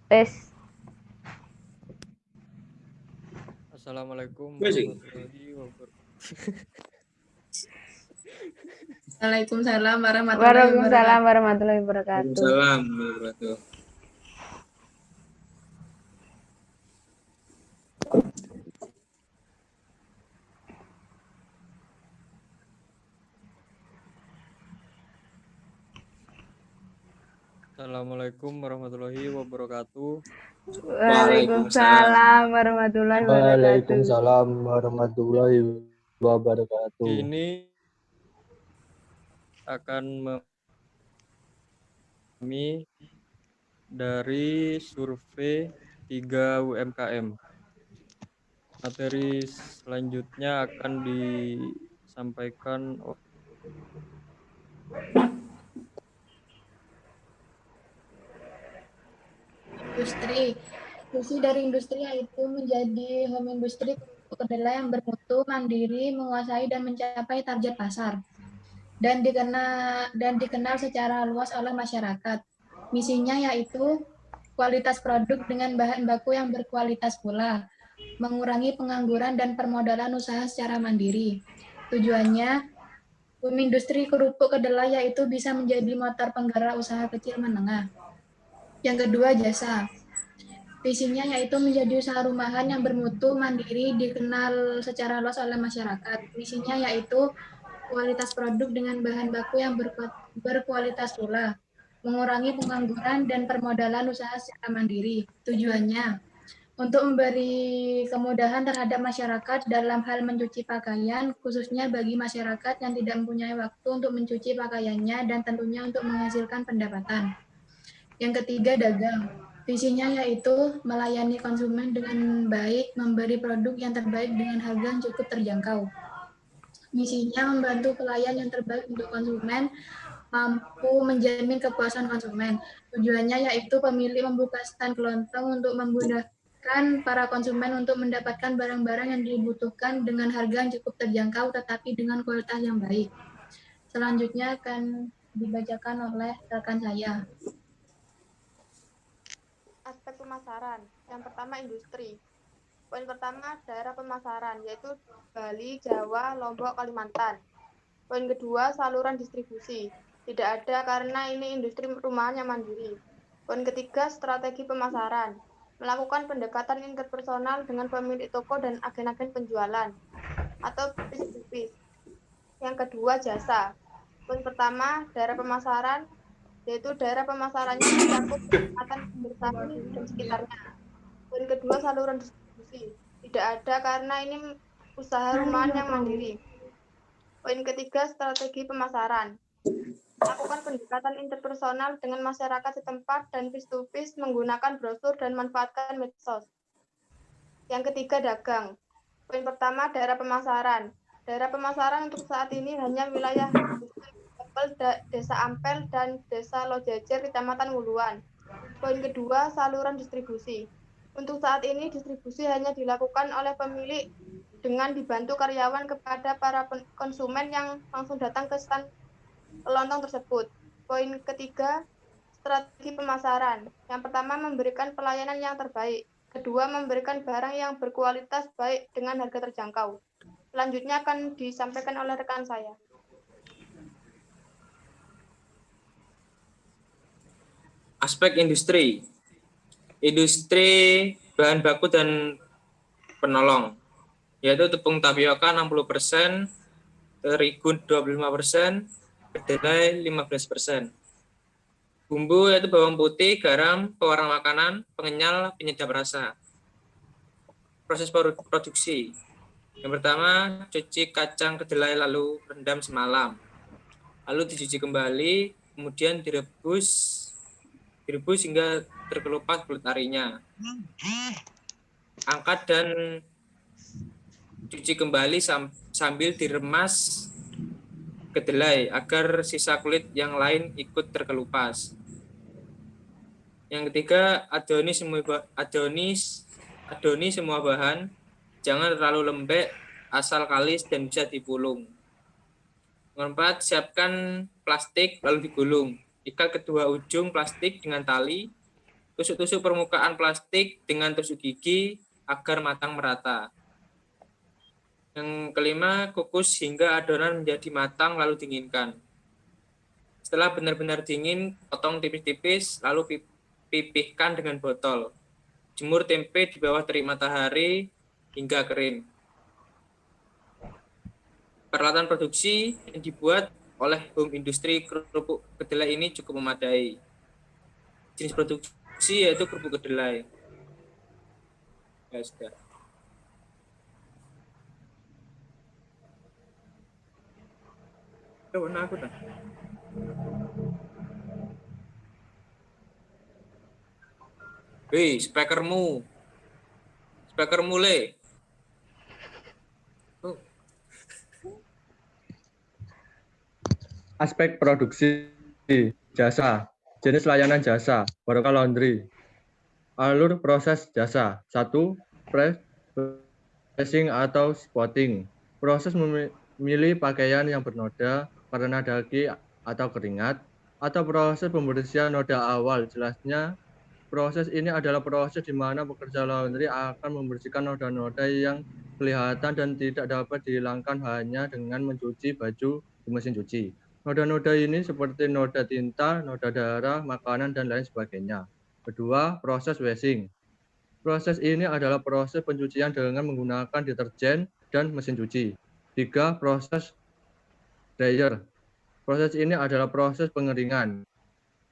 Wes. Assalamualaikum Wes, warahmatullahi wabarakatuh. Waalaikumsalam warahmatullahi Waalaikumsalam wabarakatuh. warahmatullahi wabarakatuh. Waalaikumsalam warahmatullahi wabarakatuh. Assalamualaikum warahmatullahi wabarakatuh. Waalaikumsalam warahmatullahi wabarakatuh. Waalaikumsalam warahmatullahi wabarakatuh. Ini akan kami dari survei 3 UMKM. Materi selanjutnya akan disampaikan Industri. Fungsi dari industri yaitu menjadi home industry kedelai yang bermutu, mandiri, menguasai dan mencapai target pasar. Dan dikenal secara luas oleh masyarakat. Misinya yaitu kualitas produk dengan bahan baku yang berkualitas pula, mengurangi pengangguran dan permodalan usaha secara mandiri. Tujuannya, industri kerupuk kedelai yaitu bisa menjadi motor penggerak usaha kecil menengah. Yang kedua, jasa. Visinya yaitu menjadi usaha rumahan yang bermutu, mandiri, dikenal secara luas oleh masyarakat. Misinya yaitu kualitas produk dengan bahan baku yang berkualitas pula, mengurangi pengangguran dan permodalan usaha secara mandiri. Tujuannya, untuk memberi kemudahan terhadap masyarakat dalam hal mencuci pakaian, khususnya bagi masyarakat yang tidak mempunyai waktu untuk mencuci pakaiannya dan tentunya untuk menghasilkan pendapatan. Yang ketiga, dagang. Visinya yaitu melayani konsumen dengan baik, memberi produk yang terbaik dengan harga yang cukup terjangkau. Misinya membantu pelayan yang terbaik untuk konsumen, mampu menjamin kepuasan konsumen. Tujuannya yaitu pemilik membuka stand kelontong untuk memudahkan para konsumen untuk mendapatkan barang-barang yang dibutuhkan dengan harga yang cukup terjangkau tetapi dengan kualitas yang baik. Selanjutnya akan dibacakan oleh rekan saya. Aspek pemasaran. Yang pertama, industri. Poin pertama, daerah pemasaran, yaitu Bali, Jawa, Lombok, Kalimantan. Poin kedua, saluran distribusi. Tidak ada karena ini industri rumahan yang mandiri. Poin ketiga, strategi pemasaran. Melakukan pendekatan interpersonal dengan pemilik toko dan agen-agen penjualan atau piece-to-piece. Yang kedua, jasa. Poin pertama, daerah pemasaran, yaitu daerah pemasarannya mencakup Kecamatan Sumbersari dan sekitarnya. Poin kedua, saluran distribusi. Tidak ada karena ini usaha rumahan yang mandiri. Poin ketiga, strategi pemasaran. Lakukan pendekatan interpersonal dengan masyarakat setempat dan face-to-face menggunakan brosur dan manfaatkan medsos. Yang ketiga, dagang. Poin pertama, daerah pemasaran. Daerah pemasaran untuk saat ini hanya wilayah Desa Ampel dan Desa Lojajer, Kecamatan Wuluan. Poin kedua, saluran distribusi. Untuk saat ini, distribusi hanya dilakukan oleh pemilik dengan dibantu karyawan kepada para konsumen yang langsung datang ke stand kelontong tersebut. Poin ketiga, strategi pemasaran. Yang pertama, memberikan pelayanan yang terbaik. Kedua, memberikan barang yang berkualitas baik dengan harga terjangkau. Selanjutnya akan disampaikan oleh rekan saya. Aspek industri. Industri bahan baku dan penolong, yaitu tepung tapioka 60%, terigu 25%, kedelai 15%. Bumbu yaitu bawang putih, garam, pewarna makanan, pengenyal, penyedap rasa. Proses produksi. Yang pertama, cuci kacang kedelai lalu rendam semalam. Lalu dicuci kembali, kemudian direbus hingga terkelupas kulit arinya. Angkat dan cuci kembali sambil diremas kedelai agar sisa kulit yang lain ikut terkelupas. Yang ketiga, adoni semua bahan, jangan terlalu lembek, asal kalis dan bisa dipulung. Yang keempat, siapkan plastik lalu digulung. Ikat kedua ujung plastik dengan tali, Tusuk-tusuk permukaan plastik dengan tusuk gigi agar matang merata. Yang kelima, kukus hingga adonan menjadi matang lalu dinginkan. Setelah benar-benar dingin, potong tipis-tipis lalu pipihkan dengan botol. Jemur tempe di bawah terik matahari hingga kering. Peralatan produksi yang dibuat oleh home industri kerupuk kedelai ini cukup memadai. Jenis produksi yaitu kerupuk kedelai. Ya, sudah. Warna aku dah. Hei, speakermu le. Oh. Aspek produksi jasa, jenis layanan jasa, barokah laundry. Alur proses jasa. 1. Pressing atau spotting. Proses memilih pakaian yang bernoda karena daki atau keringat, atau proses pembersihan noda awal. Jelasnya, proses ini adalah proses di mana pekerja laundry akan membersihkan noda-noda yang kelihatan dan tidak dapat dihilangkan hanya dengan mencuci baju di mesin cuci. Noda-noda ini seperti noda tinta, noda darah, makanan, dan lain sebagainya. Kedua, proses washing. Proses ini adalah proses pencucian dengan menggunakan deterjen dan mesin cuci. 3. Proses dryer. Proses ini adalah proses pengeringan.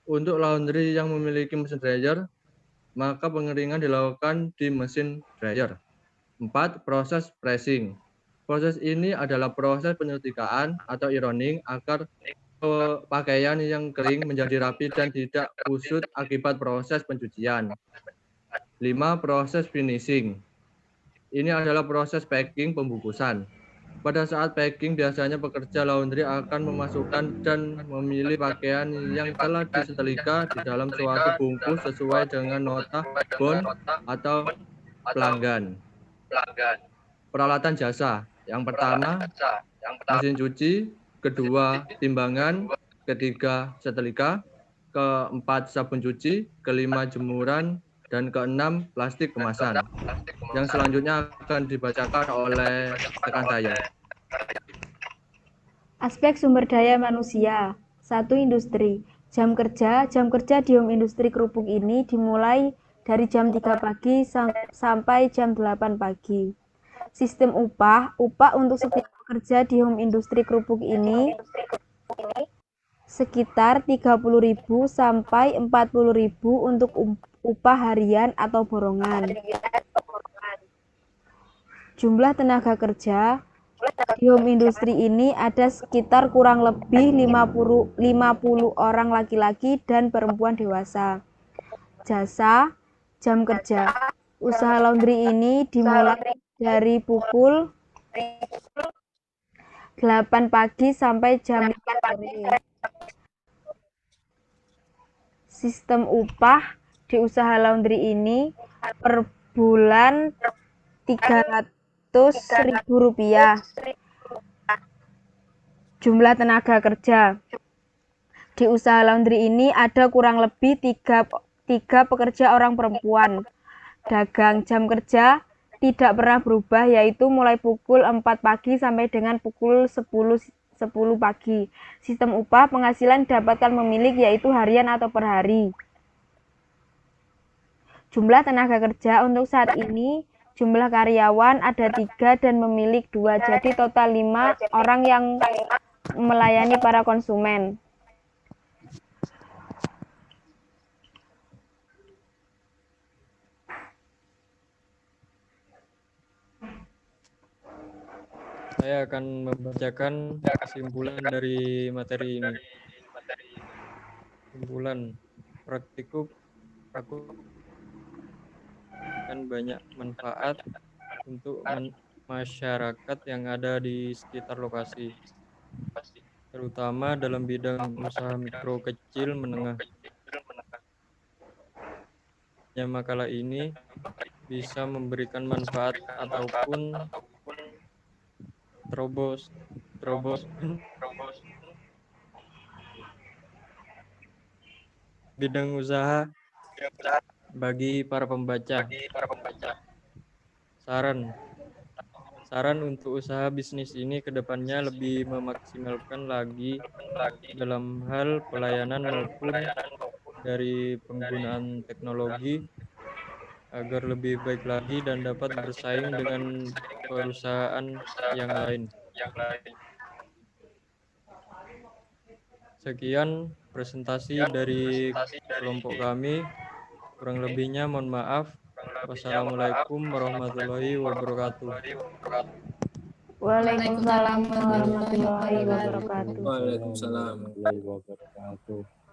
Untuk laundry yang memiliki mesin dryer, maka pengeringan dilakukan di mesin dryer. 4. Proses pressing. Proses ini adalah proses penyetikaan atau ironing agar pakaian yang kering menjadi rapi dan tidak kusut akibat proses pencucian. 5. Proses finishing. Ini adalah proses packing pembungkusan. Pada saat packing, biasanya pekerja laundry akan memasukkan dan memilih pakaian yang telah disetrika di dalam suatu bungkus sesuai dengan nota bond atau pelanggan. Peralatan jasa. Yang pertama, mesin cuci. Kedua, timbangan. Ketiga, setrika. Keempat, sabun cuci. Kelima, jemuran. Dan keenam, plastik kemasan. Yang selanjutnya akan dibacakan oleh rekan saya. Aspek sumber daya manusia. 1. Industri. Jam kerja di home industri kerupuk ini dimulai dari jam 3 pagi sampai jam 8 pagi. Sistem upah untuk setiap pekerja di home industri kerupuk ini sekitar 30.000 sampai 40.000 untuk upah harian atau borongan. Jumlah tenaga kerja di home industri ini ada sekitar kurang lebih 50 orang laki-laki dan perempuan dewasa. Jasa, jam kerja. Usaha laundry ini dimulai dari pukul 8 pagi sampai jam 5 sore. Sistem upah di usaha laundry ini per bulan Rp300.000. Jumlah tenaga kerja di usaha laundry ini ada kurang lebih 3 pekerja orang perempuan. Dagang jam kerja tidak pernah berubah, yaitu mulai pukul 4 pagi sampai dengan pukul 10 pagi. Sistem upah penghasilan didapatkan pemilik yaitu harian atau per hari. Jumlah tenaga kerja untuk saat ini, jumlah karyawan ada 3 dan pemilik 2, jadi total 5 orang yang melayani para konsumen. Saya akan membacakan kesimpulan dari materi ini. Kesimpulan, praktikum aku akan banyak manfaat untuk masyarakat yang ada di sekitar lokasi, terutama dalam bidang usaha mikro, kecil, menengah. Makalah ini bisa memberikan manfaat ataupun terobos bidang usaha bagi para pembaca. Saran untuk usaha bisnis ini ke depannya lebih memaksimalkan lagi dalam hal pelayanan maupun dari penggunaan teknologi agar lebih baik lagi dan dapat bersaing dengan perusahaan yang lain. Sekian presentasi dari kelompok kami. Kurang lebihnya mohon maaf. Wassalamualaikum warahmatullahi wabarakatuh. Waalaikumsalam warahmatullahi wabarakatuh. Waalaikumsalam. warahmatullahi wabarakatuh.